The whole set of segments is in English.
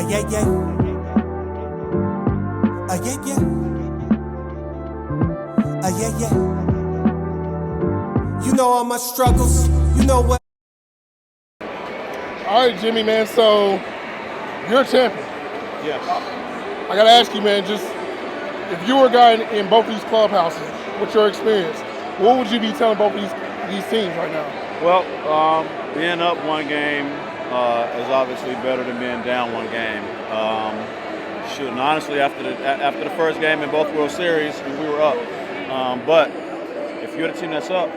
yeah, yeah. Yeah, yeah. Yeah, yeah. You know all my struggles. You know what. All right, Jimmy, man. So you're a champion. Yes. I gotta ask you, man. Just if you were a guy in both of these clubhouses, with your experience, what would you be telling both of these teams right now? Well, being up one game is obviously better than being down one game. And honestly, after the first game in both World Series, we were up. But if you're the team that's up,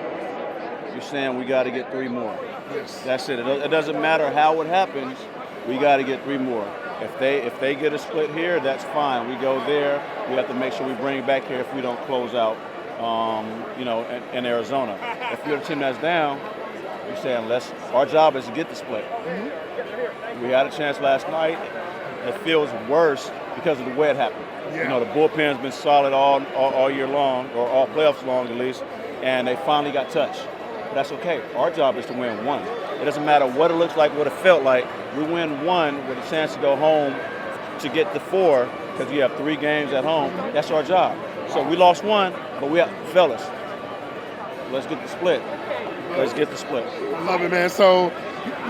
you're saying we got to get 3 more. Yes. That's it. It doesn't matter how it happens. We got to get 3 more. If they get a split here, that's fine. We go there. We have to make sure we bring it back here if we don't close out. In Arizona. If you're the team that's down, you're saying our job is to get the split. Mm-hmm. We had a chance last night. It feels worse because of the way it happened. Yeah. The bullpen's been solid all year long, or all playoffs long at least, and they finally got touched. But that's okay. Our job is to win 1. It doesn't matter what it looks like, what it felt like. We win 1 with a chance to go home to get the 4 because you have 3 games at home. That's our job. So we lost 1, but fellas, let's get the split. Let's get the split. I love it, man. So,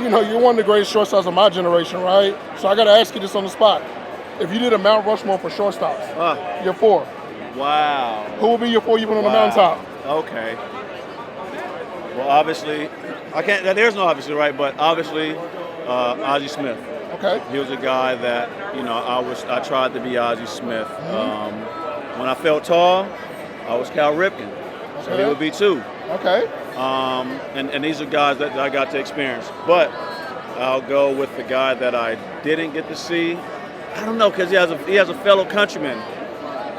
you're one of the greatest shortstops of my generation, right? So I got to ask you this on the spot. If you did a Mount Rushmore for shortstops, your 4. Wow. Who would be your 4 you put on the mountaintop? Okay. Well, obviously, I can't. There's no obviously, right? But obviously, Ozzie Smith. Okay. He was a guy that I tried to be Ozzie Smith. Mm-hmm. When I felt tall, I was Cal Ripken. Okay. So he would be 2. Okay. And these are guys that I got to experience. But I'll go with the guy that I didn't get to see. I don't know, because he has a fellow countryman.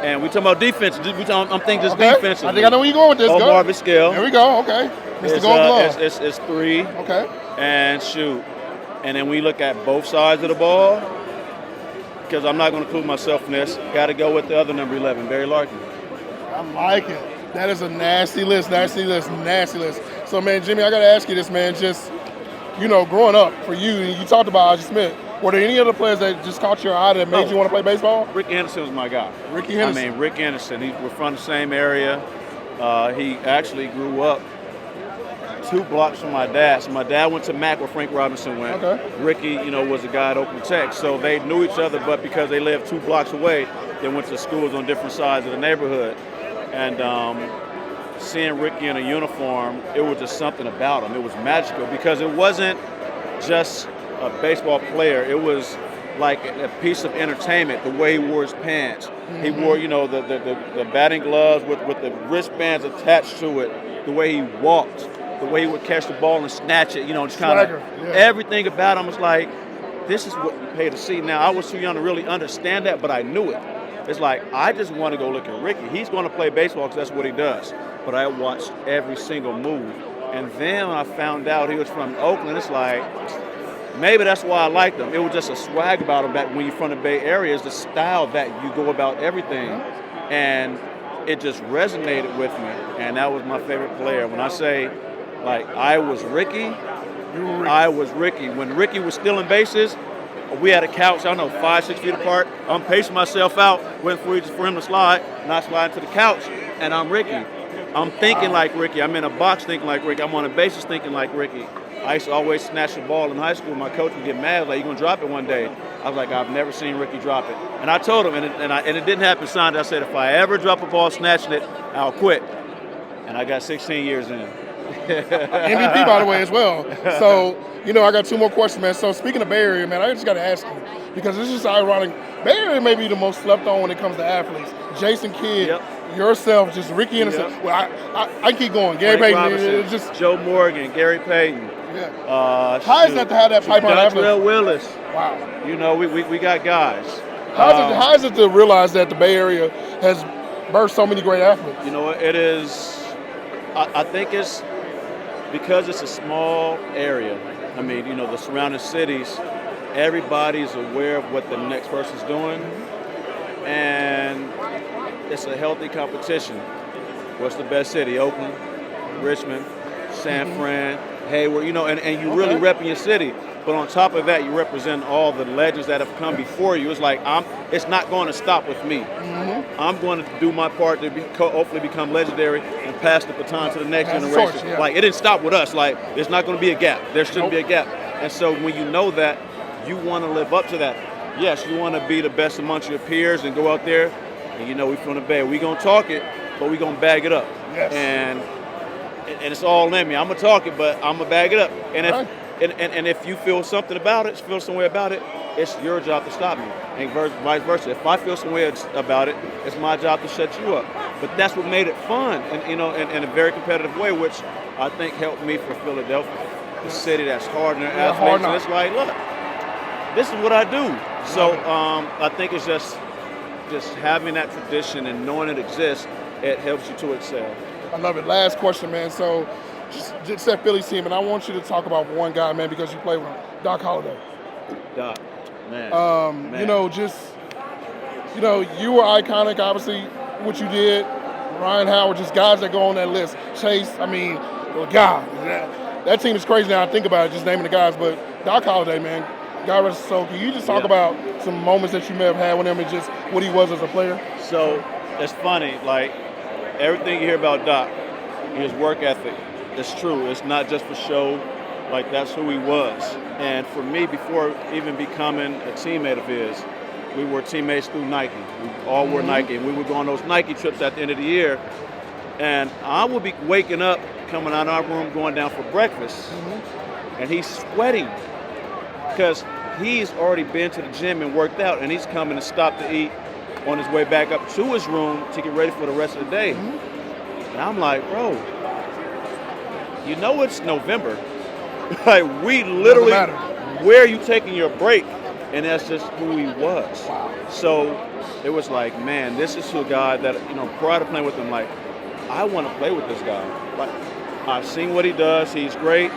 And we talking about defense. I'm thinking just defense. I think I know where you're going with this. Marvin Scale. There we go. Okay. Mr. Gold Glove. It's 3. Okay. And shoot. And then we look at both sides of the ball, because I'm not going to include myself in this. Got to go with the other number 11, Barry Larkin. I like it. That is a nasty list. So, man, Jimmy, I got to ask you this, man. Just, growing up for you, and you talked about Ozzie Smith. Were there any other players that just caught your eye that made you want to play baseball? Rick Anderson was my guy. Ricky Henderson. Rick Anderson. We're from the same area. He actually grew up 2 blocks from my dad. So my dad went to Mac where Frank Robinson went. Okay. Ricky, was a guy at Oakland Tech. So they knew each other, but because they lived 2 blocks away, they went to schools on different sides of the neighborhood. And seeing Ricky in a uniform, it was just something about him. It was magical because it wasn't just a baseball player. It was like a piece of entertainment, the way he wore his pants. Mm-hmm. He wore, the batting gloves with the wristbands attached to it, the way he walked, the way he would catch the ball and snatch it, just kind of everything about him was like, this is what you pay to see. Now, I was too young to really understand that, but I knew it. It's like, I just want to go look at Ricky. He's going to play baseball because that's what he does. But I watched every single move. And then when I found out he was from Oakland, it's like, maybe that's why I liked him. It was just a swag about him that when you're from the Bay Area, is the style that you go about everything. And it just resonated with me. And that was my favorite player. When I say, I was Ricky, I was Ricky. When Ricky was stealing bases, we had a couch, I don't know, 5-6 feet apart. I'm pacing myself out, waiting for him to slide, not sliding to the couch, and I'm Ricky. I'm thinking like Ricky. I'm in a box thinking like Ricky. I'm on the bases thinking like Ricky. I used to always snatch the ball in high school. My coach would get mad, like, you going to drop it one day? I was like, I've never seen Ricky drop it. And I told him, and it didn't happen, signed. I said, if I ever drop a ball snatching it, I'll quit. And I got 16 years in. MVP, by the way, as well. So, I got 2 more questions, man. So, speaking of Bay Area, man, I just got to ask you, because it's just ironic. Bay Area may be the most slept on when it comes to athletes. Jason Kidd, yourself, just Ricky Henderson. Well, I keep going. Gary Payton. Just Joe Morgan, Gary Payton. Yeah. How is that to have that pipeline of athletes? Dontrell Willis. Wow. We got guys. How is it to realize that the Bay Area has birthed so many great athletes? It is. I think it's because it's a small area. The surrounding cities, everybody's aware of what the next person's doing, and it's a healthy competition. What's the best city? Oakland, Richmond, San Fran, Hayward, and you really repping your city. But on top of that, you represent all the legends that have come before you. It's like it's not going to stop with me. Mm-hmm. I'm going to do my part to hopefully become legendary and pass the baton to the next generation. Torch, yeah. Like, it didn't stop with us. Like, there's not going to be a gap. There shouldn't be a gap. And so when you know that, you want to live up to that. Yes, you want to be the best amongst your peers and go out there. And you know, we from the Bay. We going to talk it, but we going to bag it up. Yes. And it's all in me. I'm going to talk it, but I'm going to bag it up. And if And if you feel something about it, feel some way about it, it's your job to stop me, and vice versa. If I feel some way about it, it's my job to shut you up. But that's what made it fun, and in a very competitive way, which I think helped me for Philadelphia, the city that's hard in their athletes. And it's like, look, this is what I do. So I think it's just having that tradition and knowing it exists, it helps you to excel. I love it. Last question, man. So. Just that Phillies team, and I want you to talk about one guy, man, because you played with him, Doc Holladay. Doc, man. Man. You were iconic, obviously, what you did. Ryan Howard, just guys that go on that list. Chase, God, that team is crazy now. I think about it, just naming the guys. But Doc Holladay, man, God rest his soul. Can you just talk about some moments that you may have had with him and just what he was as a player? So it's funny, like everything you hear about Doc, his work ethic. It's true. It's not just for show. Like, that's who he was. And for me, before even becoming a teammate of his, we were teammates through Nike. We all wore Nike. And we would go on those Nike trips at the end of the year. And I would be waking up, coming out of our room, going down for breakfast. And he's sweating because he's already been to the gym and worked out. And he's coming to stop to eat on his way back up to his room to get ready for the rest of the day. And I'm like, bro, you know it's November. Like, we literally, where are you taking your break? And that's just who he was. Wow. So it was like, man, this is a guy that, prior to playing with him, like, I want to play with this guy. Like, I've seen what he does. He's great.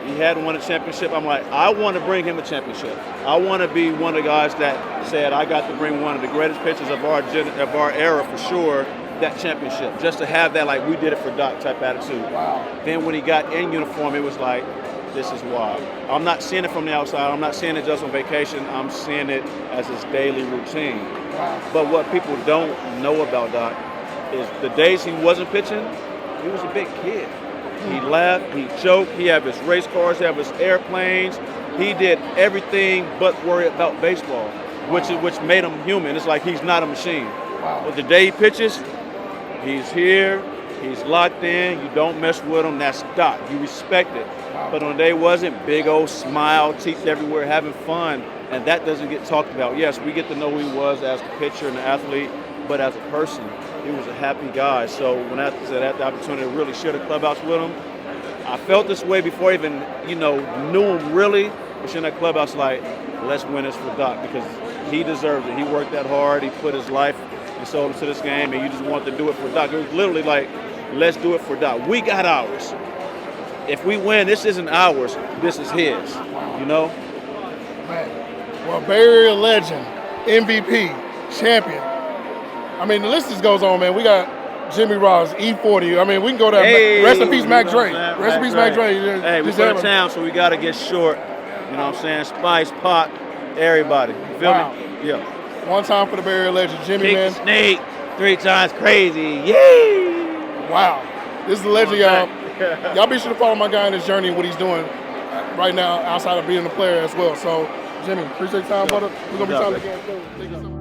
He hadn't won a championship. I'm like, I want to bring him a championship. I want to be one of the guys that said, I got to bring one of the greatest pitchers of our era for sure, that championship, just to have that, like, we did it for Doc type attitude. Wow. Then when he got in uniform, it was like, this is wild. I'm not seeing it from the outside. I'm not seeing it just on vacation. I'm seeing it as his daily routine. Wow. But what people don't know about Doc is the days he wasn't pitching, he was a big kid. He laughed, he joked, he had his race cars, he had his airplanes. He did everything but worry about baseball, which made him human. It's like he's not a machine. Wow. But the day he pitches, he's here, he's locked in, you don't mess with him, that's Doc. You respect it. Wow. But on the day it wasn't, big old smile, teeth everywhere, having fun, and that doesn't get talked about. Yes, we get to know who he was as a pitcher and an athlete, but as a person, he was a happy guy. So when I had the opportunity to really share the clubhouse with him, I felt this way before I even, knew him really. But in that clubhouse, like, let's win this for Doc because he deserves it. He worked that hard, he put his life and soul into this game, and you just want to do it for Doc. It was literally like, let's do it for Doc. We got ours. If we win, this isn't ours, this is his, Man. Well, Bay Area legend, MVP, champion. The list just goes on, man. We got Jimmy Ross, E40. We can go there. Hey, rest in peace, Mac Dre. Rest in peace, Mac Dre. Hey, we're from town, so we got to get short. You know what I'm saying? Spice, Pop, everybody. You feel me? Yeah. One time for the Bay Area legend, Jimmy, Kick man. the snake, 3 times crazy. Yay! Wow. This is the legend, y'all. Y'all be sure to follow my guy in his journey and what he's doing right now outside of being a player as well. So, Jimmy, appreciate your time, brother. We're going to be talking again soon. Thank you so much.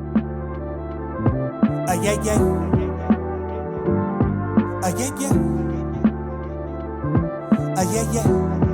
Yeah, yeah. Yeah, yeah. Yeah, yeah.